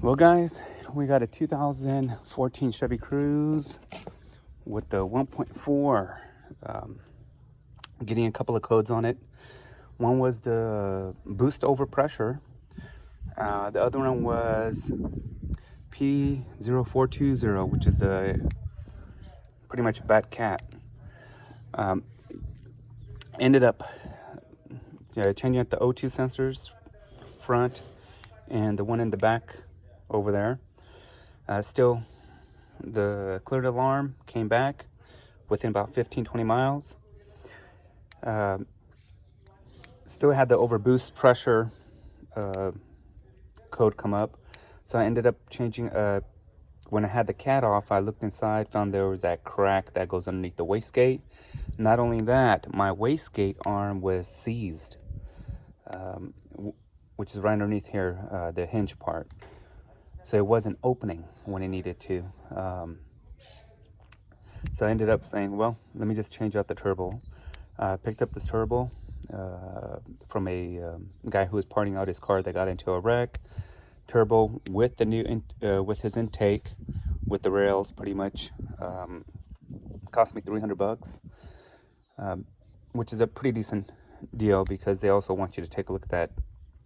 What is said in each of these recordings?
Well, guys, we got a 2014 Chevy Cruze with the 1.4. Getting a couple of codes on it. One was the boost overpressure. The other one was P0420, which is pretty much a bad cat. Ended up changing out the O2 sensors front and the one in the back over there. Still, the cleared alarm came back within about 15-20 miles. Still had the overboost pressure code come up, so I ended up changing. When I had the cat off, I looked inside, found there was that crack that goes underneath the wastegate. Not only that, my wastegate arm was seized, which is right underneath here, the hinge part. So it wasn't opening when it needed to. So I ended up saying, well, let me just change out the turbo. Picked up this turbo from a guy who was parting out his car that got into a wreck. Turbo with the new with his intake, with the rails, pretty much cost me $300, which is a pretty decent deal because they also want you to take a look at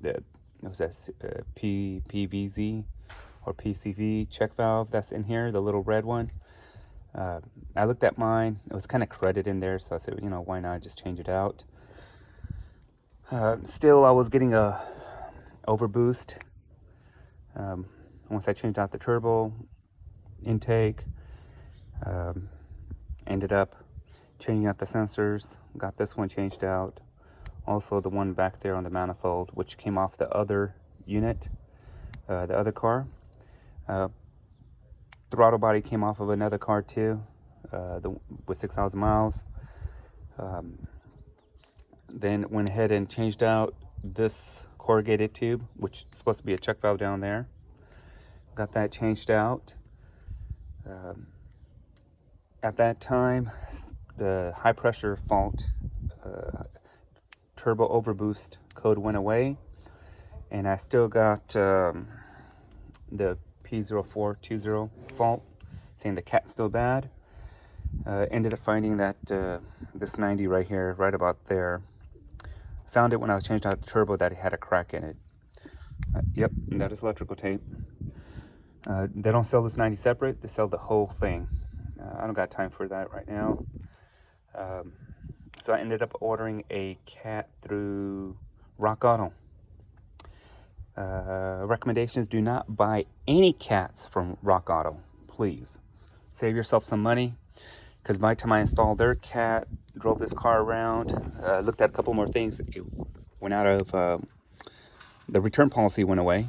that. PVZ or PCV check valve that's in here, the little red one. I looked at mine. It was kind of credit in there, so I said, why not just change it out? Still, I was getting a overboost. Once I changed out the turbo intake, ended up changing out the sensors. Got this one changed out. Also, the one back there on the manifold, which came off the other unit, the other car. Throttle body came off of another car too, with 6,000 miles. Then went ahead and changed out this corrugated tube, which is supposed to be a check valve down there. Got that changed out. At that time, the high pressure fault, turbo overboost code went away, and I still got the P0420 fault, saying the cat's still bad. Ended up finding that this 90 right here, right about there, found it when I was changing out the turbo that it had a crack in it. Yep, that is electrical tape. They don't sell this 90 separate, they sell the whole thing. I don't got time for that right now. So I ended up ordering a cat through Rock Auto. Recommendations: do not buy any cats from Rock Auto, please. Save yourself some money, because by the time I installed their cat, drove this car around, looked at a couple more things, it went out of the return policy went away,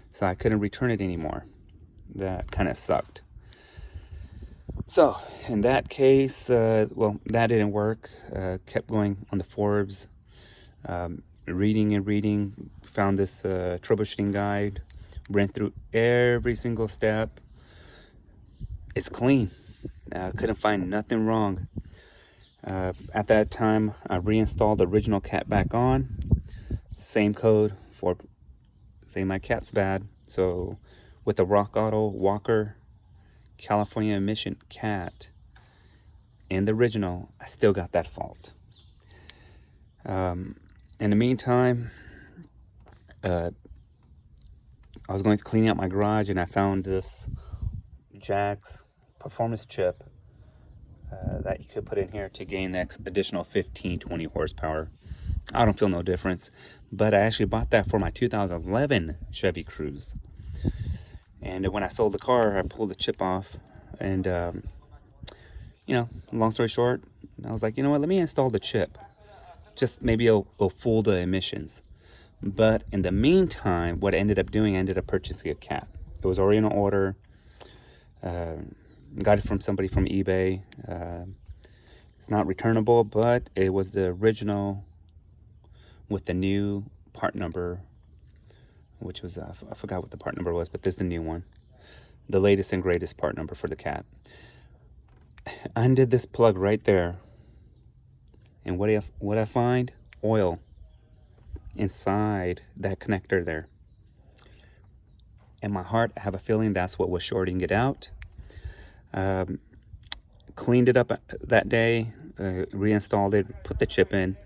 so I couldn't return it anymore. That kind of sucked. So in that case, well, that didn't work. Kept going on the Forbes, reading, found this troubleshooting guide, ran through every single step. It's clean. Couldn't find nothing wrong. At that time, I reinstalled the original cat back on. Same code for saying my cat's bad. So with the Rock Auto Walker California emission cat in the original, I still got that fault. In the meantime, I was going to clean out my garage, and I found this Jack's performance chip that you could put in here to gain that additional 15-20 horsepower. I don't feel no difference, but I actually bought that for my 2011 Chevy Cruze. And when I sold the car, I pulled the chip off, and long story short, I was like, let me install the chip. Just maybe it'll fool the emissions. But in the meantime, what I ended up doing, I ended up purchasing a cat. It was already in order. Got it from somebody from eBay. It's not returnable, but it was the original with the new part number, which was, I forgot what the part number was, but this is the new one. The latest and greatest part number for the cat. I undid this plug right there. And what I find? Oil inside that connector there. In my heart, I have a feeling that's what was shorting it out. Cleaned it up that day, reinstalled it, put the chip in.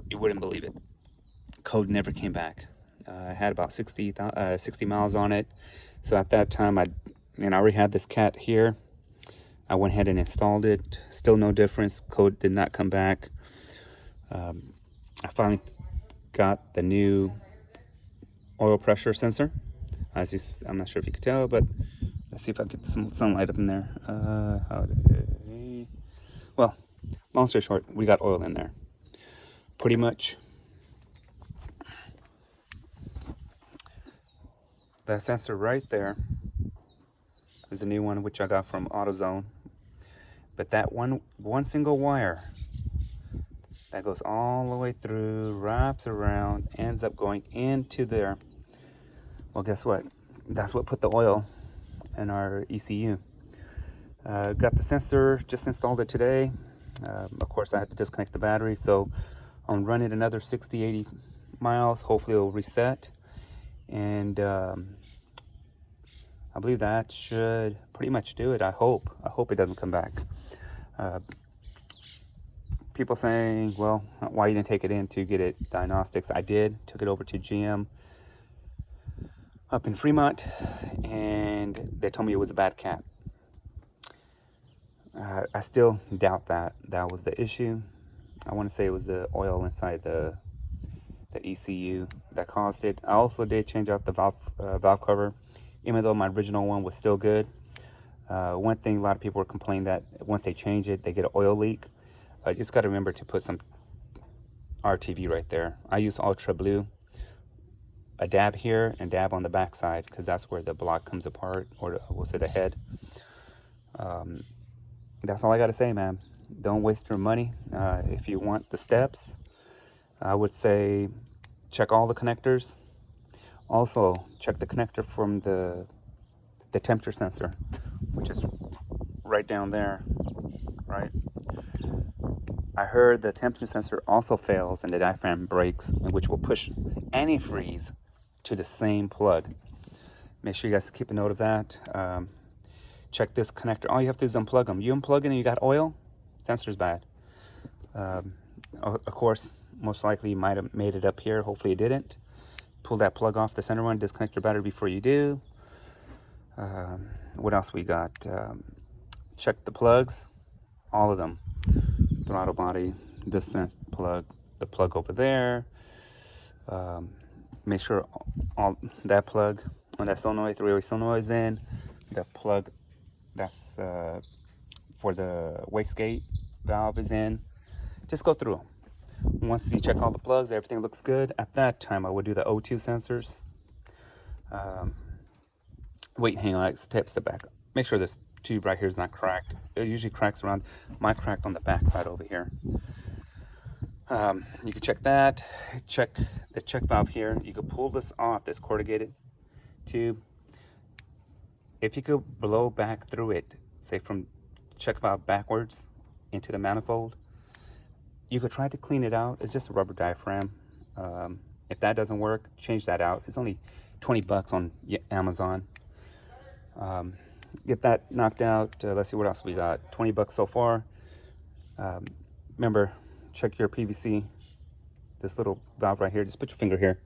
You wouldn't believe it. Code never came back. I had about 60 miles on it. So at that time, I already had this cat here. I went ahead and installed it. Still no difference. Code did not come back. I finally got the new oil pressure sensor. I'm not sure if you could tell, but let's see if I get some sunlight up in there. Well, long story short, we got oil in there. Pretty much. That sensor right there is a new one, which I got from AutoZone. But that one single wire that goes all the way through, wraps around, ends up going into there. Well, guess what? That's what put the oil in our ECU. Got the sensor, just installed it today. Of course, I had to disconnect the battery, so I'll run it another 60-80 miles. Hopefully it'll reset, and I believe that should pretty much do it. I hope it doesn't come back. People saying, well, why you didn't take it in to get it diagnostics? I did. Took it over to GM up in Fremont, and they told me it was a bad cat. I still doubt that was the issue. I want to say it was the oil inside the ECU that caused it. I also did change out the valve cover, even though my original one was still good. One thing a lot of people were complaining that once they change it, they get an oil leak. You just got to remember to put some RTV right there. I use Ultra Blue. A dab here and dab on the back side, because that's where the block comes apart, or we'll say the head. That's all I got to say, man. Don't waste your money. If you want the steps, I would say check all the connectors. Also, check the connector from the temperature sensor, which is right down there, right? I heard the temperature sensor also fails and the diaphragm breaks, which will push antifreeze to the same plug. Make sure you guys keep a note of that. Check this connector. All you have to do is unplug them. You unplug it and you got oil, sensor's bad. Of course, most likely you might have made it up here. Hopefully you didn't. Pull that plug off the center one. Disconnect your battery before you do. What else we got? Check the plugs, all of them. Throttle body, distance plug, the plug over there. Make sure all that plug on that solenoid, three-way solenoid is in. The plug that's for the wastegate valve is in. Just go through them. Once you check all the plugs, everything looks good. At that time, I would do the O2 sensors. Wait, hang on, step back. Make sure this tube right here is not cracked. It usually cracks around. Mine cracked on the back side over here. You can check that. Check the check valve here. You can pull this off, this corrugated tube. If you could blow back through it, say from check valve backwards into the manifold, you could try to clean it out. It's just a rubber diaphragm. If that doesn't work, change that out. It's only 20 bucks on Amazon. Get that knocked out. Let's see what else we got. 20 bucks so far. Remember, check your PVC. This little valve right here, just put your finger here.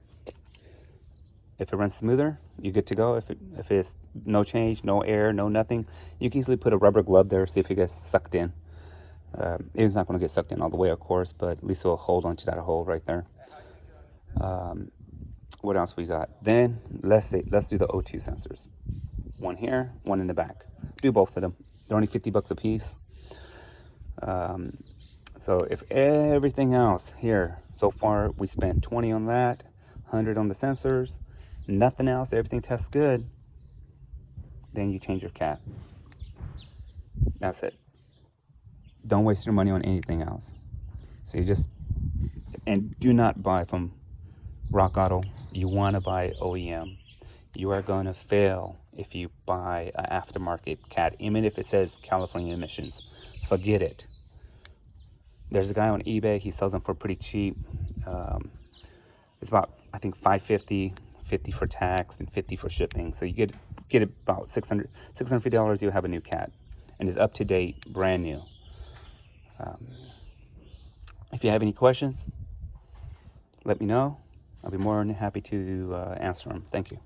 If it runs smoother, you're good to go. If it's no change, no air, no nothing, you can easily put a rubber glove there, see if it gets sucked in. It's not going to get sucked in all the way, of course, but at least it'll hold onto that hole right there. What else we got? Then let's do the O2 sensors. One here, one in the back. Do both of them. They're only 50 bucks a piece. So if everything else here, so far we spent 20 on that, 100 on the sensors, nothing else, everything tests good, then you change your cat. That's it. Don't waste your money on anything else. So you just, and do not buy from Rock Auto. You want to buy OEM. You are going to fail if you buy an aftermarket cat, even if it says California emissions. Forget it. There's a guy on eBay, he sells them for pretty cheap. It's about, I think, $550, $150 for tax and $50 for shipping. So you get about $650. You'll have a new cat, and it's up to date, brand new. If you have any questions, let me know. I'll be more than happy to answer them. Thank you.